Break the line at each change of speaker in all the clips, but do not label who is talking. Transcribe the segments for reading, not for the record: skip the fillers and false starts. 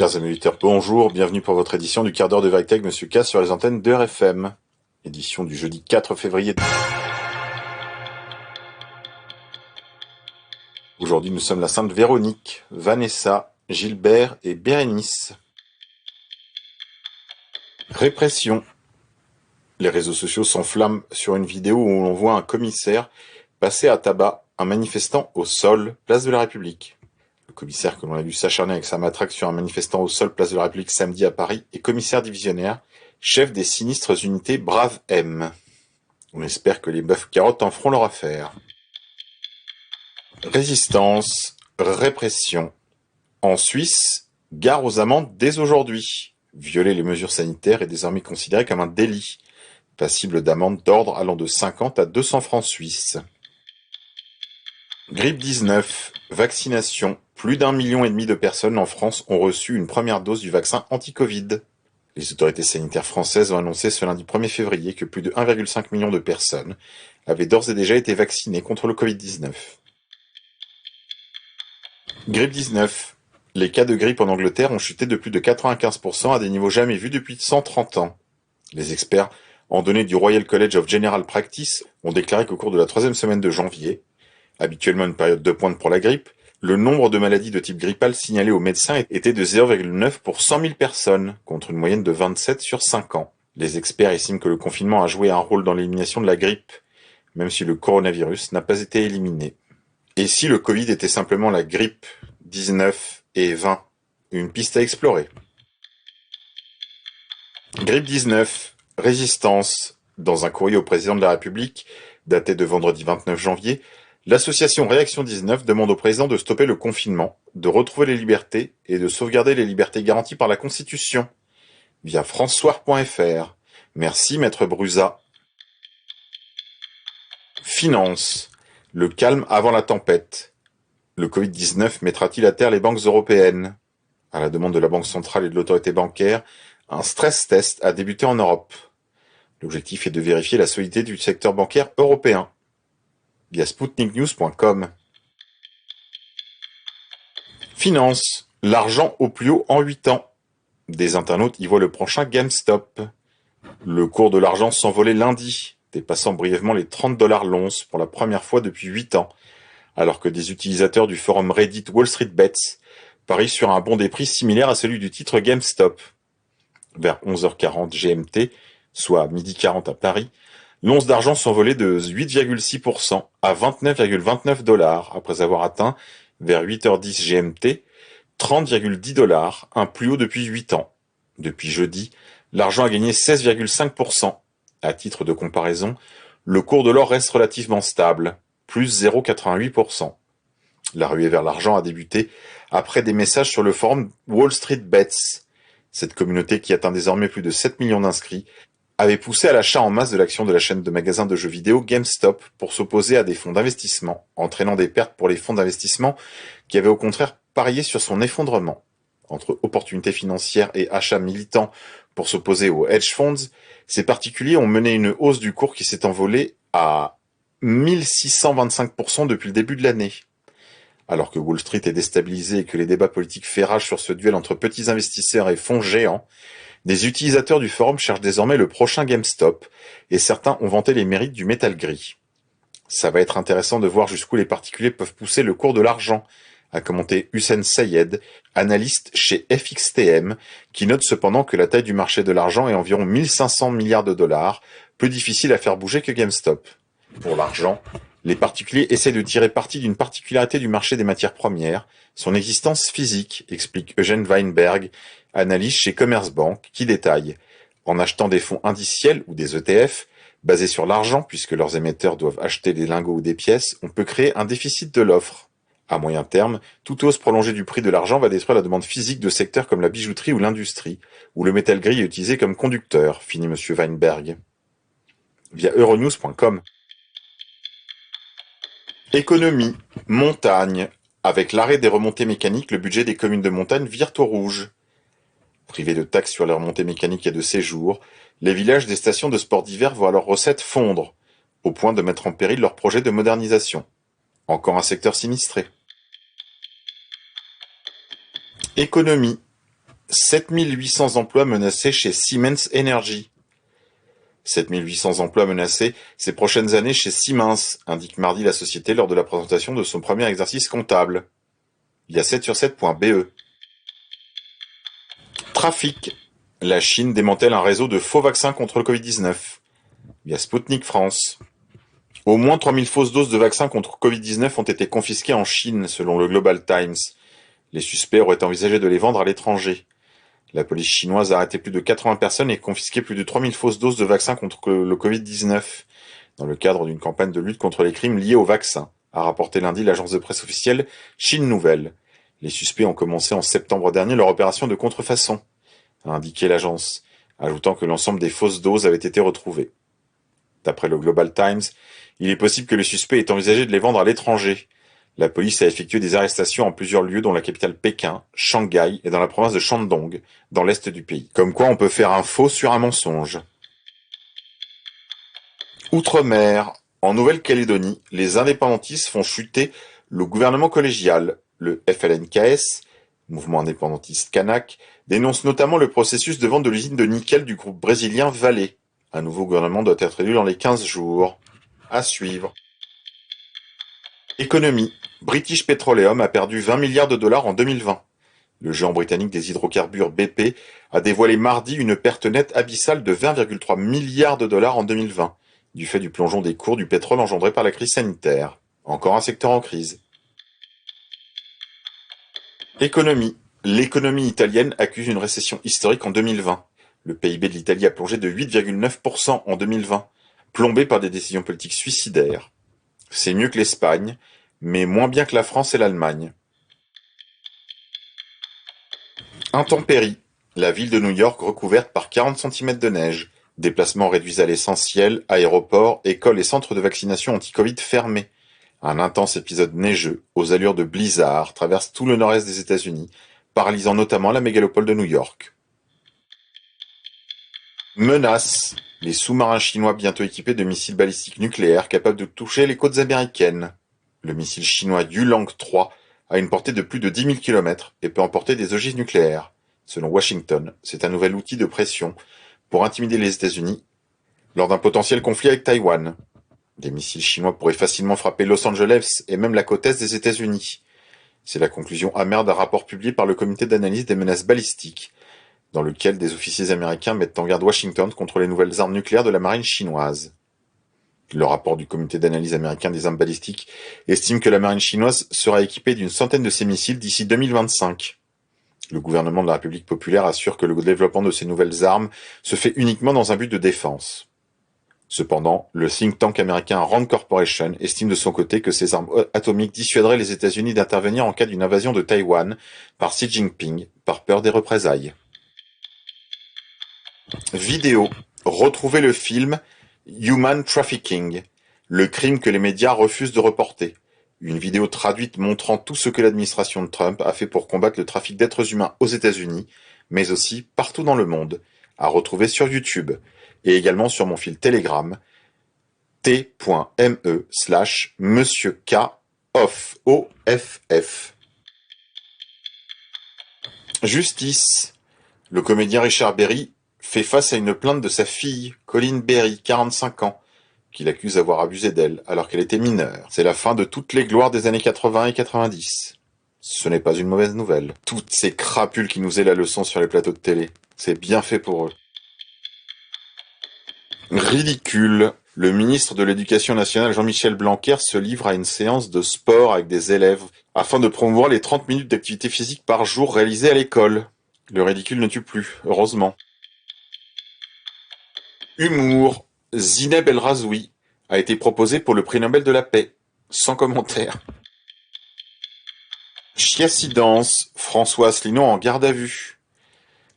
Chers amis auditeurs, bonjour, bienvenue pour votre édition du quart d'heure de vérité avec Monsieur K sur les antennes de RFM. Édition du jeudi 4 février. Aujourd'hui, nous sommes la Sainte Véronique, Vanessa, Gilbert et Bérénice. Répression. Les réseaux sociaux s'enflamment sur une vidéo où l'on voit un commissaire passer à tabac un manifestant au sol, place de la République. Le commissaire que l'on a vu s'acharner avec sa matraque sur un manifestant au sol, place de la République samedi à Paris, est commissaire divisionnaire, chef des sinistres unités Brave M. On espère que les bœufs carottes en feront leur affaire. Résistance, répression. En Suisse, gare aux amendes dès aujourd'hui. Violer les mesures sanitaires est désormais considéré comme un délit, passible d'amende d'ordre allant de 50 à 200 francs suisses. Grippe 19, vaccination. Plus d'1,5 million de personnes en France ont reçu une première dose du vaccin anti-Covid. Les autorités sanitaires françaises ont annoncé ce lundi 1er février que plus de 1,5 million de personnes avaient d'ores et déjà été vaccinées contre le Covid-19. Grippe 19. Les cas de grippe en Angleterre ont chuté de plus de 95% à des niveaux jamais vus depuis 130 ans. Les experts en données du Royal College of General Practice ont déclaré qu'au cours de la 3e semaine de janvier, habituellement une période de pointe pour la grippe, le nombre de maladies de type grippal signalées aux médecins était de 0,9 pour 100 000 personnes, contre une moyenne de 27 sur 5 ans. Les experts estiment que le confinement a joué un rôle dans l'élimination de la grippe, même si le coronavirus n'a pas été éliminé. Et si le Covid était simplement la grippe 19 et 20, une piste à explorer. Grippe 19, résistance. Dans un courrier au président de la République, daté de vendredi 29 janvier, l'association Réaction 19 demande au président de stopper le confinement, de retrouver les libertés et de sauvegarder les libertés garanties par la Constitution. Via françois.fr. Merci, Maître Brusa. Finance. Le calme avant la tempête. Le Covid-19 mettra-t-il à terre les banques européennes ? À la demande de la Banque centrale et de l'autorité bancaire, un stress test a débuté en Europe. L'objectif est de vérifier la solidité du secteur bancaire européen. Via sputniknews.com. Finance. L'argent au plus haut en 8 ans. Des internautes y voient le prochain GameStop. Le cours de l'argent s'envolait lundi, dépassant brièvement les $30 l'once pour la première fois depuis 8 ans, alors que des utilisateurs du forum Reddit Wall Street Bets parient sur un bond des prix similaire à celui du titre GameStop. Vers 11h40 GMT, soit 12h40 à Paris, l'once d'argent s'envolait de 8,6% à 29,29 $, après avoir atteint, vers 8h10 GMT, 30,10 $, un plus haut depuis 8 ans. Depuis jeudi, l'argent a gagné 16,5%. À titre de comparaison, le cours de l'or reste relativement stable, plus 0,88%. La ruée vers l'argent a débuté après des messages sur le forum Wall Street Bets. Cette communauté, qui atteint désormais plus de 7 millions d'inscrits, avait poussé à l'achat en masse de l'action de la chaîne de magasins de jeux vidéo GameStop pour s'opposer à des fonds d'investissement, entraînant des pertes pour les fonds d'investissement qui avaient au contraire parié sur son effondrement. Entre opportunités financières et achats militants pour s'opposer aux hedge funds, ces particuliers ont mené une hausse du cours qui s'est envolée à 1625% depuis le début de l'année. Alors que Wall Street est déstabilisé et que les débats politiques fait rage sur ce duel entre petits investisseurs et fonds géants, des utilisateurs du forum cherchent désormais le prochain GameStop, et certains ont vanté les mérites du métal gris. Ça va être intéressant de voir jusqu'où les particuliers peuvent pousser le cours de l'argent, a commenté Hussein Sayed, analyste chez FXTM, qui note cependant que la taille du marché de l'argent est environ 1500 milliards de dollars, plus difficile à faire bouger que GameStop. Pour l'argent, les particuliers essaient de tirer parti d'une particularité du marché des matières premières, son existence physique, explique Eugène Weinberg, analyste chez Commerzbank, qui détaille. En achetant des fonds indiciels ou des ETF, basés sur l'argent puisque leurs émetteurs doivent acheter des lingots ou des pièces, on peut créer un déficit de l'offre. À moyen terme, toute hausse prolongée du prix de l'argent va détruire la demande physique de secteurs comme la bijouterie ou l'industrie, où le métal gris est utilisé comme conducteur, finit M. Weinberg. Via euronews.com. Économie, montagne. Avec l'arrêt des remontées mécaniques, le budget des communes de montagne vire au rouge. Privés de taxes sur les remontées mécaniques et de séjour, les villages des stations de sport d'hiver voient leurs recettes fondre, au point de mettre en péril leurs projets de modernisation. Encore un secteur sinistré. Économie. 7800 emplois menacés chez Siemens Energy. 7800 emplois menacés ces prochaines années chez Siemens, indique mardi la société lors de la présentation de son premier exercice comptable. Via 7sur7.be. Trafic. La Chine démantèle un réseau de faux vaccins contre le Covid-19. Via Sputnik France. Au moins 3000 fausses doses de vaccins contre Covid-19 ont été confisquées en Chine, selon le Global Times. Les suspects auraient envisagé de les vendre à l'étranger. La police chinoise a arrêté plus de 80 personnes et confisqué plus de 3000 fausses doses de vaccins contre le Covid-19, dans le cadre d'une campagne de lutte contre les crimes liés aux vaccins, a rapporté lundi l'agence de presse officielle Chine Nouvelle. Les suspects ont commencé en septembre dernier leur opération de contrefaçon, a indiqué l'agence, ajoutant que l'ensemble des fausses doses avait été retrouvé. D'après le Global Times, il est possible que les suspects aient envisagé de les vendre à l'étranger. La police a effectué des arrestations en plusieurs lieux dont la capitale Pékin, Shanghai et dans la province de Shandong, dans l'est du pays. Comme quoi on peut faire un faux sur un mensonge. Outre-mer, en Nouvelle-Calédonie, les indépendantistes font chuter le gouvernement collégial. Le FLNKS, mouvement indépendantiste kanak, dénonce notamment le processus de vente de l'usine de nickel du groupe brésilien Vale. Un nouveau gouvernement doit être élu dans les 15 jours. À suivre. Économie. British Petroleum a perdu 20 milliards de dollars en 2020. Le géant britannique des hydrocarbures BP a dévoilé mardi une perte nette abyssale de 20,3 milliards de dollars en 2020, du fait du plongeon des cours du pétrole engendré par la crise sanitaire. Encore un secteur en crise. Économie. L'économie italienne accuse une récession historique en 2020. Le PIB de l'Italie a plongé de 8,9% en 2020, plombé par des décisions politiques suicidaires. C'est mieux que l'Espagne, mais moins bien que la France et l'Allemagne. Intempéries. La ville de New York recouverte par 40 cm de neige. Déplacements réduits à l'essentiel, aéroports, écoles et centres de vaccination anti-Covid fermés. Un intense épisode neigeux, aux allures de blizzard, traverse tout le nord-est des États-Unis, paralysant notamment la mégalopole de New York. Menace. Les sous-marins chinois bientôt équipés de missiles balistiques nucléaires capables de toucher les côtes américaines. Le missile chinois Yulang 3 a une portée de plus de 10 000 km et peut emporter des ogives nucléaires. Selon Washington, c'est un nouvel outil de pression pour intimider les États-Unis lors d'un potentiel conflit avec Taïwan. Des missiles chinois pourraient facilement frapper Los Angeles et même la côte est des États-Unis. C'est la conclusion amère d'un rapport publié par le Comité d'analyse des menaces balistiques, dans lequel des officiers américains mettent en garde Washington contre les nouvelles armes nucléaires de la marine chinoise. Le rapport du comité d'analyse américain des armes balistiques estime que la marine chinoise sera équipée d'une centaine de ces missiles d'ici 2025. Le gouvernement de la République populaire assure que le développement de ces nouvelles armes se fait uniquement dans un but de défense. Cependant, le think tank américain Rand Corporation estime de son côté que ces armes atomiques dissuaderaient les États-Unis d'intervenir en cas d'une invasion de Taïwan par Xi Jinping, par peur des représailles. Vidéo. Retrouvez le film Human Trafficking, le crime que les médias refusent de reporter. Une vidéo traduite montrant tout ce que l'administration de Trump a fait pour combattre le trafic d'êtres humains aux États-Unis, mais aussi partout dans le monde, à retrouver sur YouTube, et également sur mon fil Telegram, t.me/Monsieur K off, O-F-F. Justice. Le comédien Richard Berry fait face à une plainte de sa fille, Colleen Berry, 45 ans, qui l'accuse d'avoir abusé d'elle alors qu'elle était mineure. C'est la fin de toutes les gloires des années 80 et 90. Ce n'est pas une mauvaise nouvelle. Toutes ces crapules qui nous aient la leçon sur les plateaux de télé. C'est bien fait pour eux. Ridicule. Le ministre de l'Éducation nationale Jean-Michel Blanquer se livre à une séance de sport avec des élèves afin de promouvoir les 30 minutes d'activité physique par jour réalisées à l'école. Le ridicule ne tue plus, heureusement. Humour. Zineb El Razoui a été proposé pour le prix Nobel de la paix. Sans commentaire. Chiassidance. François Asselineau en garde à vue.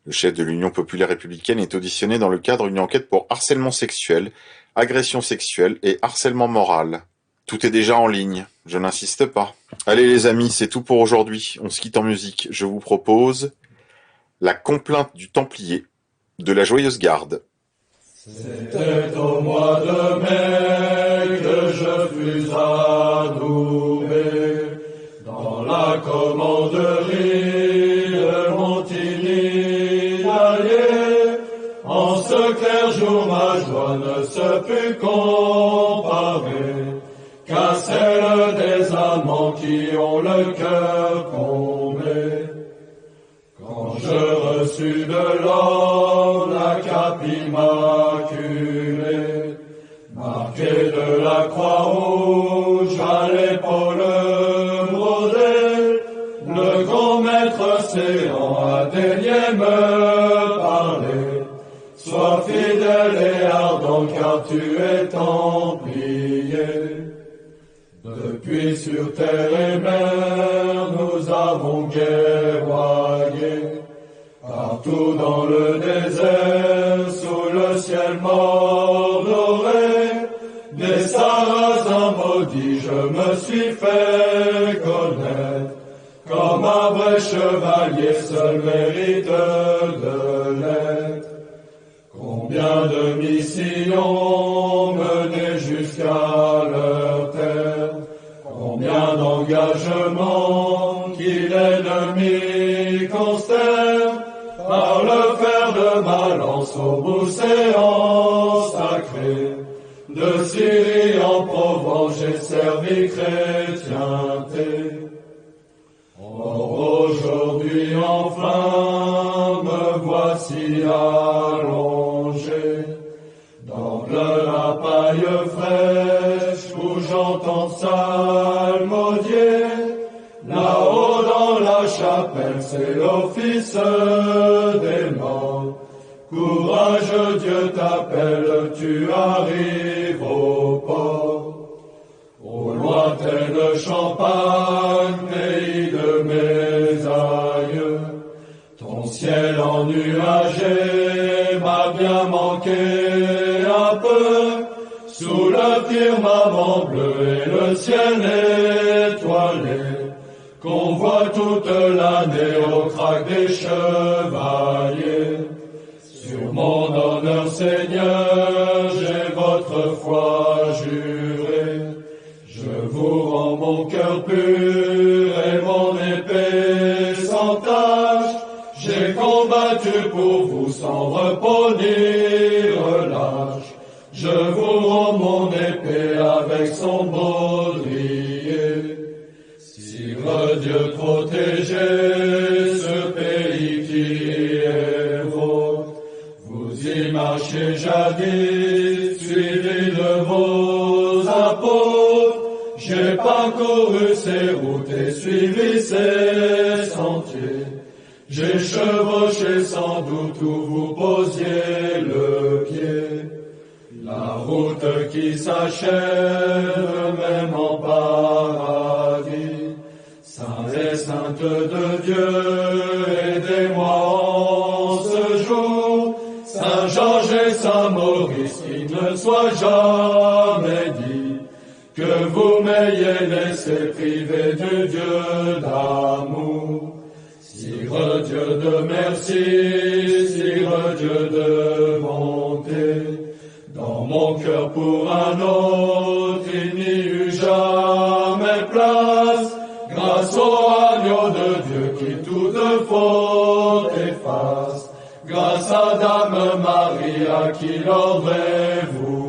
Le chef de l'Union populaire républicaine est auditionné dans le cadre d'une enquête pour harcèlement sexuel, agression sexuelle et harcèlement moral. Tout est déjà en ligne, je n'insiste pas. Allez les amis, c'est tout pour aujourd'hui. On se quitte en musique. Je vous propose La complainte du Templier de la Joyeuse Garde.
C'était au mois de mai que je fus adoubé dans la commanderie de Montigny. ma joie ne se put comparer qu'à celle des amants qui ont le cœur comblé. Quand je reçus de l'or la cape immaculée, marquée de la croix rouge à l'épaule brodée, le grand maître séant a daigné me parler. Sois fidèle et ardent car tu es templier. Depuis sur terre et mer nous avons guerroyé. Partout dans le désert, sous le ciel mordoré, des Sarrasins maudits je me suis fait connaître. Comme un vrai chevalier seul mérite de l'être. Combien de missions menées jusqu'à leur terre, combien d'engagements qui l'ennemi consterne, par le fer de ma lance au océan sacré, de Syrie en Provence j'ai servi chrétienté. Or aujourd'hui enfin me voici allongé dans de la paille fraîche où j'entends psalmodier. Là-haut dans la chapelle c'est l'office des morts. Courage, Dieu t'appelle, tu arrives au port. Au lointaine Champagne, pays de mes aïeux, ton ciel ennuagé m'a bien manqué un peu, sous le firmament bleu et le ciel étoilé, qu'on voit toute l'année au crack des chevaliers. Sur mon honneur, Seigneur, j'ai votre foi juré. Je vous rends mon cœur pur et mon épée sans tache. J'ai combattu pour vous sans repos ni relâche. Je vous rends mon épée avec son baudrier. Sire Dieu, protégez ce pays qui est vôtre. Vous y marchez jadis, suivis de vos apôtres. J'ai parcouru ces routes et suivi ces sentiers. J'ai chevauché sans doute où vous posiez le pied. La route qui s'achève même en paradis. Saint et sainte de Dieu, aidez-moi en ce jour. Saint Georges et Saint Maurice, qu'il ne soit jamais dit que vous m'ayez laissé priver du Dieu d'amour. Sire Dieu de merci, Sire Dieu de bonté, dans mon cœur pour un autre il n'y eut jamais place, grâce au agneau de Dieu qui toute faute efface, grâce à Dame Marie à qui l'ordre vous